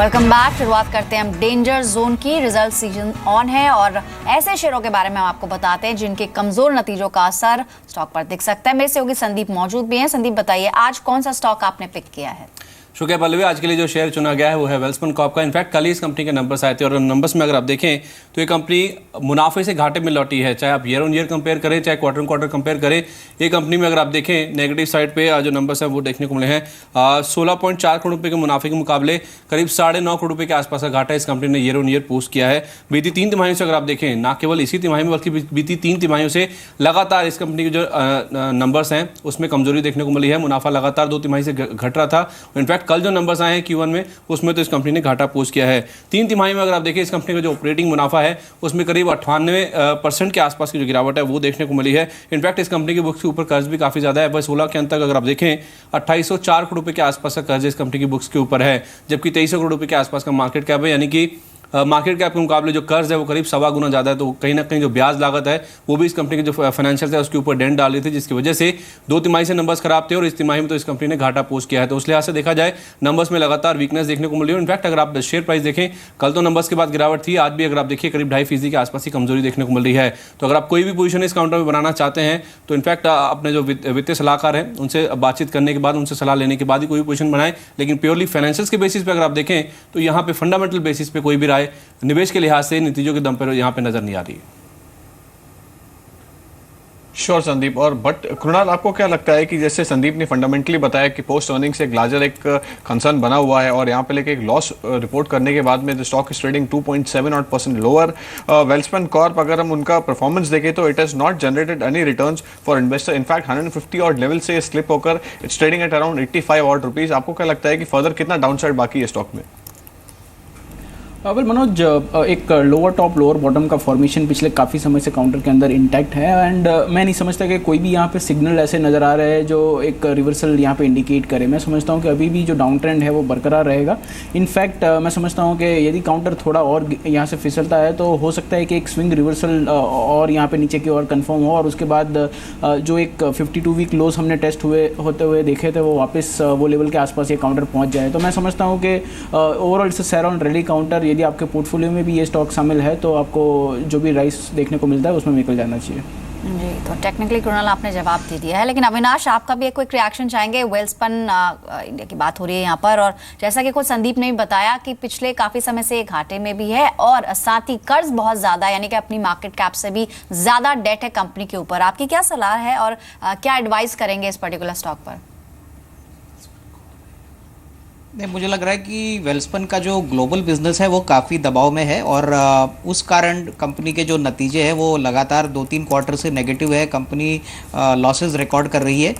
Welcome back. शुरुआत करते हैं हम डेंजर जोन की। रिजल्ट सीजन ऑन है और ऐसे शेयरों के बारे में हम आपको बताते हैं जिनके कमजोर नतीजों का असर स्टॉक पर दिख सकता है। मेरे सहयोगी संदीप मौजूद भी हैं। संदीप, बताइए आज कौन सा स्टॉक आपने पिक किया है? शुक्रिया पल्लवी। आज के लिए जो शेयर चुना गया है वो है वेल्सपन कॉर्प का। इनफैक्ट कल ही इस कंपनी के नंबर्स आए थे और नंबर्स में अगर आप देखें तो ये कंपनी मुनाफे से घाटे में लौटी है। चाहे आप ईयर ऑन ईयर कंपेयर करें, चाहे क्वार्टर ऑन क्वार्टर कंपेयर करें, ये कंपनी में अगर आप देखें नेगेटिव साइड पे जो नंबर्स हैं वो देखने को मिले हैं। 16.4 करोड़ रुपये के मुनाफे के मुकाबले करीब 9.5 करोड़ रुपये के आसपास का घाटा इस कंपनी ने ईयर ऑन ईयर पोस्ट किया है। बीती 3 तिमाहियों से अगर आप देखें, ना केवल इसी तिमाही में बल्कि बीती 3 तिमाहियों से लगातार इस कंपनी के जो नंबर्स हैं उसमें कमजोरी देखने को मिली है। मुनाफा लगातार 2 तिमाही से घट रहा था। इनफैक्ट कल जो नंबर्स आए हैं Q1 में, उसमें तो इस कंपनी ने घाटा पोस्ट किया है। 3 तिमाही में अगर आप देखें इस कंपनी का जो ऑपरेटिंग मुनाफा है उसमें करीब 98% के आसपास की जो गिरावट है वो देखने को मिली है। इनफैक्ट इस कंपनी की बुक्स के ऊपर कर्ज भी काफ़ी ज़्यादा है। बस 16 के अंत तक अगर आप देखें 2804 करोड़ रुपये के आसपास का कर्ज इस कंपनी की बुक्स के ऊपर है, जबकि 2300 करोड़ रुपये के आसपास का मार्केट कैप है। यानी कि मार्केट कैप के मुकाबले जो कर्ज है वो करीब 1.25 गुना ज़्यादा है। तो कहीं ना कहीं जो ब्याज लागत है वो भी इस कंपनी के जो फाइनेंशियल है उसके ऊपर डेंट डाल रही थी, जिसकी वजह से 2 तिमाही से नंबर्स खराब थे और इस तिमाही में तो इस कंपनी ने घाटा पोस्ट किया है। तो उस लिहाज से देखा जाए नंबर्स में लगातार वीकनेस देखने को मिली है। इनफैक्ट अगर आप शेयर प्राइस देखें, कल तो नंबर्स के बाद गिरावट थी, आज भी अगर आप देखिए करीब 2.5% के आसपास की कमजोरी देखने को मिल रही है। तो अगर आप कोई भी पोजीशन इस काउंटर में बनाना चाहते हैं तो इनफैक्ट अपने जो वित्तीय सलाहकार हैं उनसे बातचीत करने के बाद, उनसे सलाह लेने के बाद ही कोई पोजीशन बनाएं। लेकिन प्योरली फाइनेंशियल्स के बेसिस पे अगर आप देखें तो यहाँ पे फंडामेंटल बेसिस पे कोई भी राय निवेश के लिहाज से नतीजों के दम पर यहाँ पे नजर नहीं आ रही है। श्योर संदीप। और बट कृणाल, आपको क्या लगता है कि जैसे संदीप ने फंडामेंटली बताया कि पोस्ट अर्निंग्स एक लार्जर एक कंसर्न बना हुआ है और यहाँ पे लेके एक लॉस रिपोर्ट करने के बाद में the stock is trading 2.78% lower. Welspun Corp अगर हम उनका परफॉर्मेंस देखें तो it has not generated any returns for investor. In fact 150 और लेवल से स्लिप होकर इट्स ट्रेडिंग एट अराउंड 85 और रुपीज। आपको क्या लगता है कि फर्दर कितना डाउनसाइड बाकी है स्टॉक में? वेल मनोज, एक लोअर टॉप लोअर बॉटम का फॉर्मेशन पिछले काफ़ी समय से काउंटर के अंदर इंटैक्ट है एंड मैं नहीं समझता कि कोई भी यहाँ पे सिग्नल ऐसे नज़र आ रहे हैं जो एक रिवर्सल यहाँ पे इंडिकेट करे। मैं समझता हूँ कि अभी भी जो डाउन ट्रेंड है वो बरकरार रहेगा। इनफैक्ट मैं समझता हूँ कि यदि काउंटर थोड़ा और यहाँ से फिसलता है तो हो सकता है कि एक स्विंग रिवर्सल और यहाँ पर नीचे की ओर कन्फर्म हो और उसके बाद जो एक 52 वीक लोज हमने टेस्ट होते हुए देखे थे वो वापस वो लेवल के आसपास ये काउंटर पहुँच जाए। तो मैं समझता हूँ कि overall it's a share on rally counter. यदि आपके पोर्टफोलियो में भी ये स्टॉक शामिल है तो आपको जो भी राइस देखने को मिलता है उसमें निकल जाना चाहिए। जी, तो टेक्निकली कृणाल आपने जवाब दे दिया है, लेकिन अविनाश आपका भी एक क्विक रिएक्शन चाहेंगे। वेल्सपन इंडिया की बात हो रही है यहाँ पर और जैसा कि खुद संदीप ने भी बताया कि पिछले काफ़ी समय से घाटे में भी है और साथ ही कर्ज बहुत ज़्यादा, यानी कि अपनी मार्केट कैप से भी ज़्यादा डेट है कंपनी के ऊपर। आपकी क्या सलाह है और क्या एडवाइस करेंगे इस पर्टिकुलर स्टॉक पर? नहीं, मुझे लग रहा है कि वेल्सपन का जो ग्लोबल बिजनेस है वो काफ़ी दबाव में है और उस कारण कंपनी के जो नतीजे हैं वो लगातार 2-3 क्वार्टर से नेगेटिव है। कंपनी लॉसेस रिकॉर्ड कर रही है।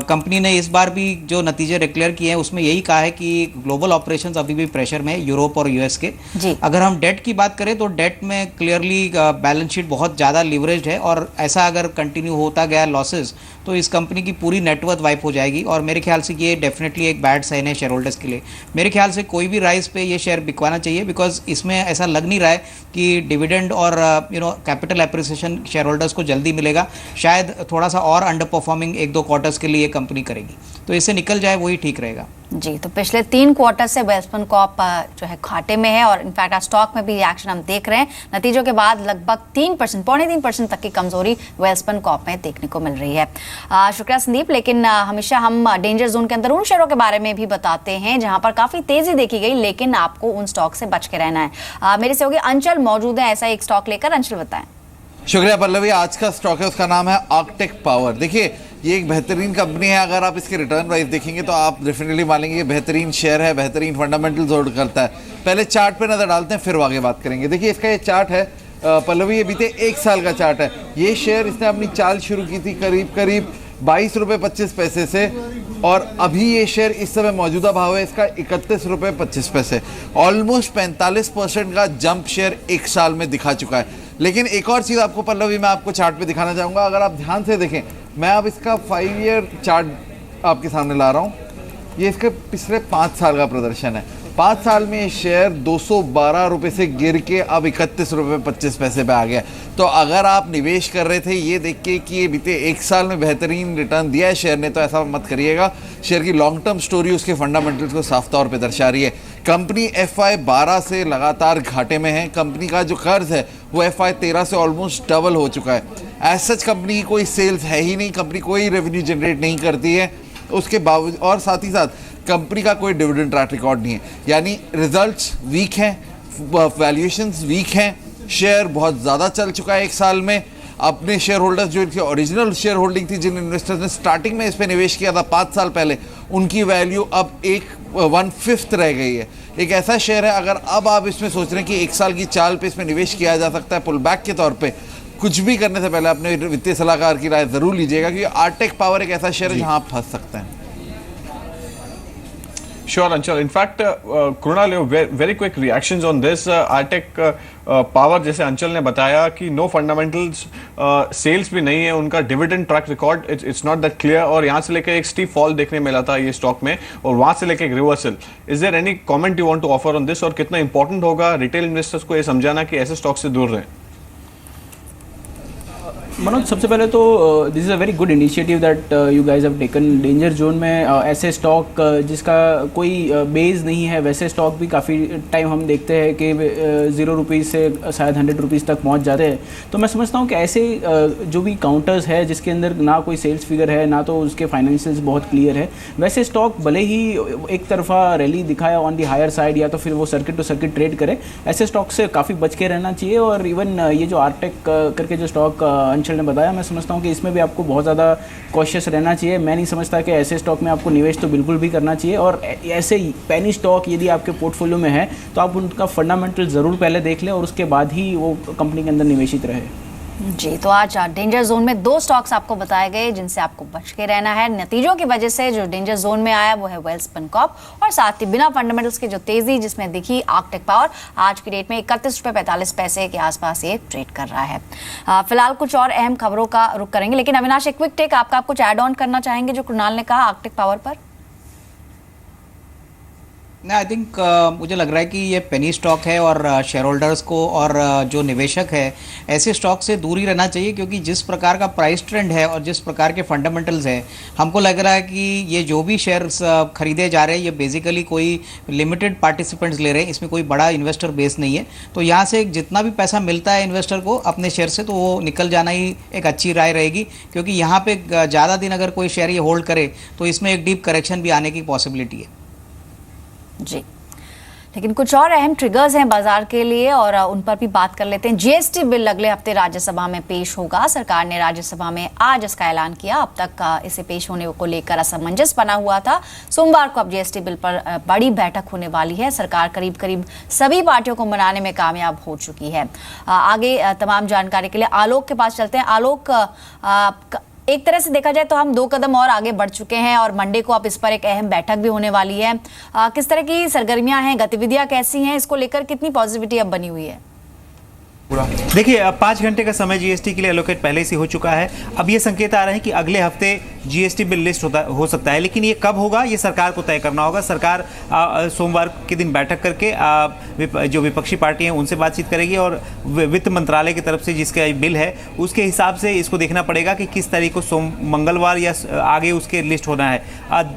कंपनी ने इस बार भी जो नतीजे डिक्लेयर किए हैं उसमें यही कहा है कि ग्लोबल ऑपरेशंस अभी भी प्रेशर में है, यूरोप और यूएस के। अगर हम डेट की बात करें तो डेट में क्लियरली बैलेंस शीट बहुत ज़्यादा लीवरेज है और ऐसा अगर कंटिन्यू होता गया लॉसेस तो इस कंपनी की पूरी नेटवर्थ वाइप हो जाएगी और मेरे ख्याल से ये डेफिनेटली एक बैड साइन है शेयर होल्डर्स के लिए। मेरे ख्याल से कोई भी राइस पे ये शेयर बिकवाना चाहिए बिकॉज इसमें ऐसा लग नहीं रहा है कि डिविडेंड और कैपिटल एप्रिसिएशन शेयर होल्डर्स को जल्दी मिलेगा। शायद थोड़ा सा और अंडर परफॉर्मिंग 1-2 क्वार्टर्स के लिए कंपनी करेगी, तो इससे निकल जाए वही ठीक रहेगा। जी, तो पिछले 3 क्वार्टर से वेल्सपन कॉर्प जो है घाटे में है और इनफैक्ट आज स्टॉक में भी रिएक्शन हम देख रहे हैं। नतीजों के बाद लगभग 3%, 3.25% तक की कमजोरी वेल्सपन कॉर्प में देखने को मिल रही है। शुक्रिया संदीप। लेकिन हमेशा हम डेंजर जोन के अंदर उन शेयरों के बारे में भी बताते हैं जहां पर काफी तेजी देखी गई, लेकिन आपको उन स्टॉक से बच के रहना है। मेरे सहयोगी अंचल मौजूद है ऐसा एक स्टॉक लेकर। अंचल, बताएं। शुक्रिया पल्लवी। आज का स्टॉक है उसका नाम है आर्कटेक पावर। देखिए, ये एक बेहतरीन कंपनी है। अगर आप इसके रिटर्न प्राइस देखेंगे तो आप डेफिनेटली मानेंगे कि बेहतरीन शेयर है, बेहतरीन फंडामेंटल्स होल्ड करता है। पहले चार्ट पे नजर डालते हैं फिर आगे बात करेंगे। देखिए, इसका ये चार्ट है पल्लवी, ये बीते 1 साल का चार्ट है। ये शेयर इसने अपनी चाल शुरू की थी करीब 22 रुपये 25 पैसे से और अभी ये शेयर इस समय मौजूदा भाव है इसका 31 रुपये 25 पैसे। ऑलमोस्ट 45% का जंप शेयर 1 साल में दिखा चुका है। लेकिन एक और चीज़ आपको पल्लवी मैं आपको चार्ट पे दिखाना चाहूँगा। अगर आप ध्यान से देखें, मैं अब इसका 5 ईयर चार्ट आपके सामने ला रहा हूँ। ये इसके पिछले 5 साल का प्रदर्शन है 5 साल में ये शेयर 212 रुपये से गिर के अब 31 रुपये 25 पैसे पे आ गया। तो अगर आप निवेश कर रहे थे ये देख के कि ये बीते 1 साल में बेहतरीन रिटर्न दिया है शेयर ने, तो ऐसा मत करिएगा। शेयर की लॉन्ग टर्म स्टोरी उसके फंडामेंटल्स को साफ तौर पे दर्शा रही है। कंपनी FY12 से लगातार घाटे में है। कंपनी का जो कर्ज है वो FY13 से ऑलमोस्ट डबल हो चुका है। एज सच कंपनी की कोई सेल्स है ही नहीं, कंपनी कोई रेवेन्यू जनरेट नहीं करती है उसके बावजूद, और साथ ही साथ कंपनी का कोई डिविडेंड ट्रैक रिकॉर्ड नहीं है। यानी रिजल्ट्स वीक हैं, वैल्यूएशंस वीक हैं, शेयर बहुत ज़्यादा चल चुका है 1 साल में। अपने शेयर होल्डर्स जो इनकी ओरिजिनल शेयर होल्डिंग थी, जिन इन्वेस्टर्स ने स्टार्टिंग में इस पर निवेश किया था 5 साल पहले, उनकी वैल्यू अब 1/5 रह गई है। एक ऐसा शेयर है, अगर अब आप इसमें सोच रहे हैं कि 1 साल की चाल पे इसमें निवेश किया जा सकता है पुल बैक के तौर पे, कुछ भी करने से पहले अपने वित्तीय सलाहकार की राय जरूर लीजिएगा, क्योंकि आर्टेक पावर एक ऐसा शेयर है जहां आप फंस सकते हैं। Sure, Anshul. In fact, Krunal, very quick reactions on this. Artec Power, जैसे अंचल ने बताया कि नो फंडामेंटल्स, सेल्स भी नहीं है, उनका dividend track record it's not that clear, और यहाँ से लेकर एक स्टीप फॉल देखने मिला था ये स्टॉक में, और वहाँ से लेकर एक reversal. Is there any comment you want to offer on this, और कितना इंपॉर्टेंट होगा रिटेल इन्वेस्टर्स को ये समझाना कि ऐसे स्टॉक से दूर रहें? मनोज, सबसे पहले तो this is a very good initiative that you guys have taken. Danger zone में ऐसे स्टॉक जिसका कोई बेस नहीं है, वैसे स्टॉक भी काफ़ी टाइम हम देखते हैं कि 0 रुपीज़ से शायद 100 रुपीज़ तक पहुंच जाते हैं। तो मैं समझता हूं कि ऐसे जो भी काउंटर्स है जिसके अंदर ना कोई सेल्स फिगर है, ना तो उसके फाइनेंशियल्स बहुत क्लियर है, वैसे स्टॉक भले ही एक तरफा रैली दिखाए ऑन दी हायर साइड, या तो फिर वो सर्किट टू सर्किट ट्रेड करे, ऐसे स्टॉक से काफ़ी बच के रहना चाहिए। और इवन ये जो आर्टेक करके जो स्टॉक ने बताया, मैं समझता हूं कि इसमें भी आपको बहुत ज़्यादा कॉशियस रहना चाहिए। मैं नहीं समझता कि ऐसे स्टॉक में आपको निवेश तो बिल्कुल भी करना चाहिए, और ऐसे पेनी स्टॉक यदि आपके पोर्टफोलियो में है तो आप उनका फंडामेंटल ज़रूर पहले देख लें और उसके बाद ही वो कंपनी के अंदर निवेशित रहे। जी, तो आज डेंजर जोन में 2 स्टॉक्स आपको बताए गए जिनसे आपको बच के रहना है। नतीजों की वजह से जो डेंजर जोन में आया वो है वेल्सपन कॉर्प, और साथ ही बिना फंडामेंटल्स के जो तेजी जिसमें दिखी आर्टेक पावर, आज की डेट में 31.45 के आसपास ये ट्रेड कर रहा है। फिलहाल कुछ और अहम खबरों का रुख करेंगे, लेकिन अविनाश, एक क्विक टेक आपका, आप कुछ ऐड ऑन करना चाहेंगे जो कृणाल ने कहा आर्टेक पावर पर? नहीं, आई थिंक मुझे लग रहा है कि ये पेनी स्टॉक है, और शेयर होल्डर्स को और जो निवेशक है ऐसे स्टॉक से दूर ही रहना चाहिए, क्योंकि जिस प्रकार का प्राइस ट्रेंड है और जिस प्रकार के फंडामेंटल्स हैं, हमको लग रहा है कि ये जो भी शेयर्स खरीदे जा रहे हैं ये बेसिकली कोई लिमिटेड पार्टिसिपेंट्स ले रहे हैं, इसमें कोई बड़ा इन्वेस्टर बेस नहीं है। तो यहाँ से जितना भी पैसा मिलता है इन्वेस्टर को अपने शेयर से, तो वो निकल जाना ही एक अच्छी राय रहेगी, क्योंकि यहाँ पे ज़्यादा दिन अगर कोई शेयर ये होल्ड करे तो इसमें एक डीप करेक्शन भी आने की पॉसिबिलिटी है। जी, लेकिन कुछ और अहम ट्रिगर्स हैं बाजार के लिए, और उन पर भी बात कर लेते हैं। जीएसटी बिल अगले हफ्ते राज्यसभा में पेश होगा। सरकार ने राज्यसभा में आज इसका ऐलान किया। अब तक इसे पेश होने को लेकर असमंजस बना हुआ था। सोमवार को अब जीएसटी बिल पर बड़ी बैठक होने वाली है। सरकार करीब करीब सभी पार्टियों को मनाने में कामयाब हो चुकी है। आगे तमाम जानकारी के लिए आलोक के पास चलते हैं। आलोक, एक तरह से देखा जाए तो हम 2 कदम और आगे बढ़ चुके हैं, और मंडे को अब इस पर एक अहम बैठक भी होने वाली है। किस तरह की सरगर्मियां हैं, गतिविधियां कैसी हैं, इसको लेकर कितनी पॉजिटिविटी अब बनी हुई है? देखिए, 5 घंटे का समय जीएसटी के लिए एलोकेट पहले से हो चुका है। अब ये संकेत आ रहे हैं कि अगले हफ्ते जीएसटी बिल लिस्ट हो सकता है, लेकिन ये कब होगा ये सरकार को तय करना होगा। सरकार सोमवार के दिन बैठक करके जो विपक्षी पार्टी हैं उनसे बातचीत करेगी, और वित्त मंत्रालय की तरफ से जिसका बिल है उसके हिसाब से इसको देखना पड़ेगा कि किस तारीख को मंगलवार या आगे उसके लिस्ट होना है।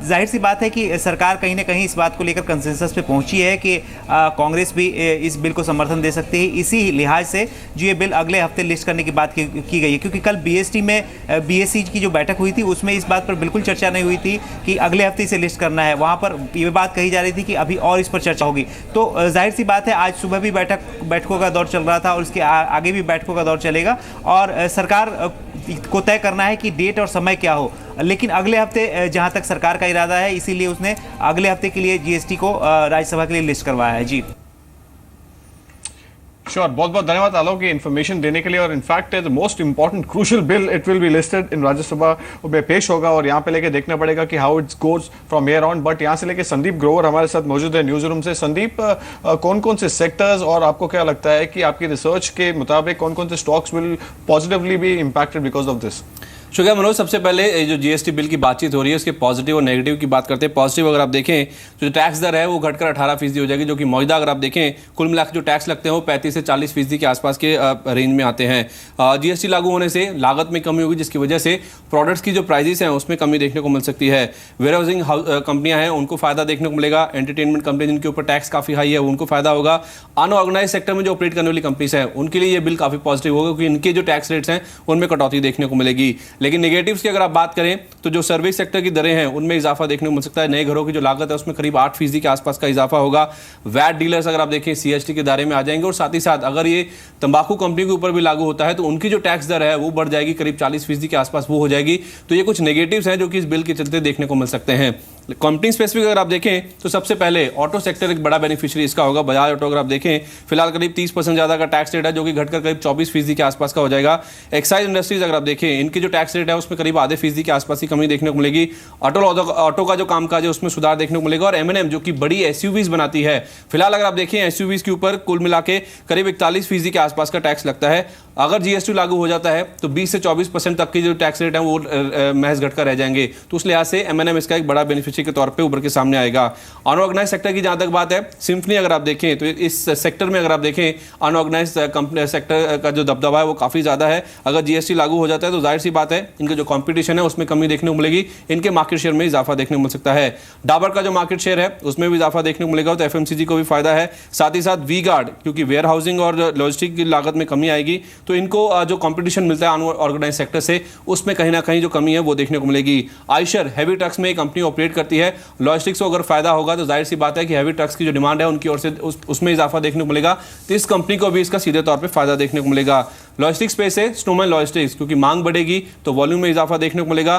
जाहिर सी बात है कि सरकार कहीं ना कहीं इस बात को लेकर कंसेंसस पे पहुंची है कि कांग्रेस भी इस बिल को समर्थन दे सकती है। इसी लिहाज से जो ये बिल अगले हफ्ते लिस्ट करने की बात की गई है, क्योंकि कल बीएससी की जो बैठक हुई थी उसमें इस बात पर बिल्कुल चर्चा नहीं हुई थी कि अगले हफ्ते इसे लिस्ट करना है। वहां पर ये बात कही जा रही थी कि अभी और इस पर चर्चा होगी। तो जाहिर सी बात है, आज सुबह भी बैठकों का दौर चल रहा था, और इसके आगे भी बैठकों का दौर चलेगा, और सरकार को तय करना है कि डेट और समय क्या हो। लेकिन अगले हफ्ते जहां तक सरकार का इरादा है, इसीलिए उसने अगले हफ्ते के लिए जीएसटी को राज्यसभा के लिए लिस्ट करवाया है। जी श्योर, बहुत बहुत धन्यवाद आलोक ये इन्फॉर्मेशन देने के लिए। और in fact the most important crucial bill it will be listed in Rajya Sabha में पेश होगा, और यहाँ पे लेके देखना पड़ेगा कि how it's goes from here on. But यहाँ से लेके संदीप ग्रोवर हमारे साथ मौजूद है न्यूज रूम से। संदीप, कौन कौन से सेक्टर्स, और आपको क्या लगता है कि आपकी रिसर्च के मुताबिक कौन कौन से stocks will positively be impacted because of this? शुक्रिया मनोज। सबसे पहले ये जो जीएसटी बिल की बातचीत हो रही है उसके पॉजिटिव और नेगेटिव की बात करते हैं। पॉजिटिव अगर आप देखें तो जो टैक्स दर है वो घटकर 18% हो जाएगी, जो कि मौजूदा अगर आप देखें कुल मिलाकर जो टैक्स लगते हैं वो 35 से 40% के आसपास के रेंज में आते हैं। जीएसटी लागू होने से लागत में कमी होगी, जिसकी वजह से प्रोडक्ट्स की जो प्राइजेस हैं उसमें कमी देखने को मिल सकती है। वेयर हाउसिंग कंपनियां हैं उनको फायदा देखने को मिलेगा। एंटरटेनमेंट कंपनी जिनके ऊपर टैक्स काफी हाई है उनको फायदा होगा। अनऑर्गेनाइज सेक्टर में जो ऑपरेट करने वाली कंपनीज हैं उनके लिए ये बिल काफी पॉजिटिव होगा, क्योंकि इनके जो टैक्स रेट्स हैं उनमें कटौती देखने को मिलेगी। लेकिन नेगेटिव्स की अगर आप बात करें तो जो सर्विस सेक्टर की दरें हैं उनमें इजाफा देखने को मिल सकता है। नए घरों की जो लागत है उसमें करीब 8% के आसपास का इजाफा होगा। वैट डीलर्स अगर आप देखें सीएसटी के दायरे में आ जाएंगे, और साथ ही साथ अगर ये तंबाकू कंपनी के ऊपर भी लागू होता है तो उनकी जो टैक्स दर है वो बढ़ जाएगी, करीब 40% के आसपास वो हो जाएगी। तो ये कुछ नेगेटिव्स हैं जो कि इस बिल के चलते देखने को मिल सकते हैं। कंपनी स्पेसिफिक अगर आप देखें तो सबसे पहले ऑटो सेक्टर एक बड़ा बेनिफिशियरी इसका होगा। बजाज ऑटो अगर आप देखें फिलहाल करीब 30% ज्यादा का टैक्स रेट है, जो कि घटकर करीब 24% के आसपास का हो जाएगा। एक्साइज इंडस्ट्रीज अगर आप देखें इनके जो टैक्स रेट है उसमें करीब आधे फीसदी के आसपास की कमी देखने को मिलेगी। ऑटो का जो कामकाज है उसमें सुधार देखने को मिलेगा। और एमएनएम जो कि बड़ी एसयूवीज बनाती है, फिलहाल अगर आप देखें एसयूवीज के ऊपर कुल मिला के करीब 41% के आसपास का टैक्स लगता है। अगर जीएसटी लागू हो जाता है तो 20 से 24% तक की जो टैक्स रेट है वो महज घटकर रह जाएंगे। तो उस लिहाज से एमएनएम इसका एक बड़ा बेनिफिशियरी के तौर पे उभर के सामने आएगा। अनऑर्गेनाइज सेक्टर की जहां तक बात है, सिम्फनी अगर आप देखें तो इस सेक्टर में अगर आप देखें अनऑर्गेनाइज कंपनी सेक्टर का जो दबदबा है वो काफी ज्यादा है। अगर जीएसटी लागू हो जाता है तो जाहिर सी बात है इनका जो कंपटीशन है उसमें कमी देखने को मिलेगी, इनके मार्केट शेयर में इजाफा देखने को मिल सकता है। डाबर का जो मार्केट शेयर है उसमें भी इजाफा देखने को मिलेगा, तो एफएमसीजी को भी फायदा है। साथ ही साथ वी गार्ड, क्योंकि वेयर हाउसिंग और लॉजिस्टिक की लागत में कमी आएगी तो इनको जो कंपटीशन मिलता है अनऑर्गेनाइज सेक्टर से उसमें कहीं ना कहीं जो कमी है वो देखने को मिलेगी। आयशर हैवी ट्रक्स में एक कंपनी ऑपरेट करती है, लॉजिस्टिक्स को अगर फायदा होगा तो जाहिर सी बात है कि हैवी ट्रक्स की जो डिमांड है उनकी ओर से उसमें इजाफा देखने को मिलेगा, तो इस कंपनी को भी इसका सीधे तौर पे फायदा देखने को मिलेगा। लॉजिस्टिक्स स्पेस है स्नोमैन लॉजिस्टिक्स, क्योंकि मांग बढ़ेगी तो वॉल्यूम में इजाफा देखने को मिलेगा।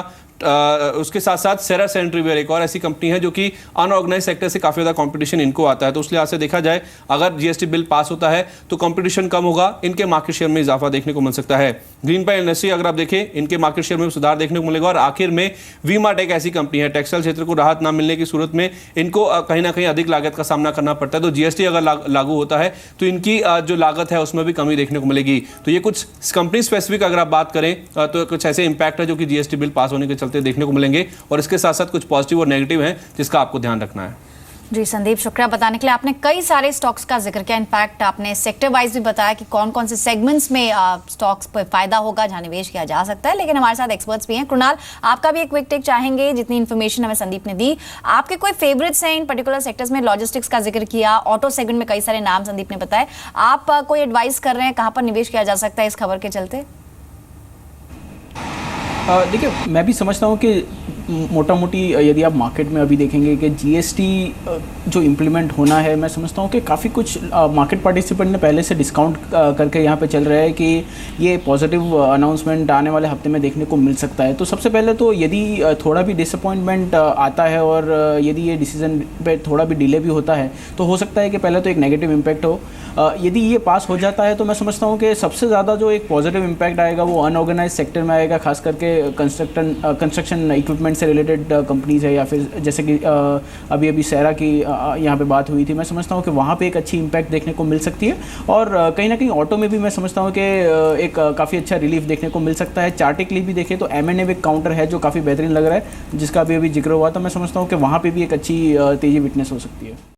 उसके साथ साथ सेरा सैनिटरीवेयर एक और ऐसी कंपनी है जो कि अनऑर्गेनाइज सेक्टर से काफी ज्यादा कंपटीशन इनको आता है, तो उस लिहाज से देखा जाए अगर जीएसटी बिल पास होता है तो कंपटीशन कम होगा, इनके मार्केट शेयर में इजाफा देखने को मिल सकता है। ग्रीन पाइन इंडस्ट्री अगर आप देखें इनके मार्केट शेयर में सुधार देखने को मिलेगा। और आखिर में वी मार्ट एक ऐसी कंपनी है, टेक्सटाइल क्षेत्र को राहत ना मिलने की सूरत में इनको कहीं ना कहीं अधिक लागत का सामना करना पड़ता है, तो जीएसटी अगर लागू होता है तो इनकी जो लागत है उसमें भी कमी देखने को मिलेगी। तो ये कुछ कंपनी स्पेसिफिक अगर आप बात करें तो कुछ ऐसे इंपैक्ट है जो कि जीएसटी बिल पास होने के चलते देखने को मिलेंगे, और इसके साथ साथ कुछ पॉजिटिव और नेगेटिव हैं जिसका आपको ध्यान रखना है। जी संदीप, शुक्रिया बताने के लिए। आपने कई सारे स्टॉक्स का जिक्र किया, इनफैक्ट आपने सेक्टर वाइज भी बताया कि कौन कौन से सेगमेंट्स में स्टॉक्स पर फायदा होगा जहां निवेश किया जा सकता है। लेकिन हमारे साथ एक्सपर्ट्स भी हैं। कृणाल, आपका भी एक क्विक टेक चाहेंगे, जितनी इन्फॉर्मेशन हमें संदीप ने दी, आपके कोई फेवरेट्स हैं इन पर्टिकुलर सेक्टर्स में? लॉजिस्टिक्स का जिक्र किया, ऑटो सेगमेंट में कई सारे नाम संदीप ने बताए, आप कोई एडवाइस कर रहे हैं कहां पर निवेश किया जा सकता है इस खबर के चलते? देखिए, मैं भी समझता हूँ कि मोटा मोटी यदि आप मार्केट में अभी देखेंगे कि जीएसटी जो इम्प्लीमेंट होना है, मैं समझता हूँ कि काफ़ी कुछ मार्केट पार्टिसिपेंट ने पहले से डिस्काउंट करके यहाँ पे चल रहा है कि ये पॉजिटिव अनाउंसमेंट आने वाले हफ्ते में देखने को मिल सकता है। तो सबसे पहले तो यदि थोड़ा भी डिसअपॉइंटमेंट आता है और यदि ये डिसीजन पे थोड़ा भी डिले भी होता है तो हो सकता है कि पहले तो एक नेगेटिव इम्पैक्ट हो। यदि ये पास हो जाता है तो मैं समझता हूँ कि सबसे ज़्यादा जो एक पॉजिटिव इम्पैक्ट आएगा वो अनऑर्गेनाइज सेक्टर में आएगा, खास करके कंस्ट्रक्शन इक्विपमेंट से रिलेटेड कंपनीज है, या फिर जैसे कि अभी अभी सेरा की यहाँ पे बात हुई थी। मैं समझता हूँ कि वहाँ पे एक अच्छी इम्पैक्ट देखने को मिल सकती है। और कहीं ना कहीं ऑटो में भी मैं समझता हूँ कि एक काफ़ी अच्छा रिलीफ देखने को मिल सकता है। चार्टिकली भी देखें तो M&M एक काउंटर है जो काफ़ी बेहतरीन लग रहा है, जिसका अभी जिक्र हुआ था। मैं समझता हूँ कि वहाँ पर भी एक अच्छी तेज़ी विटनेस हो सकती है।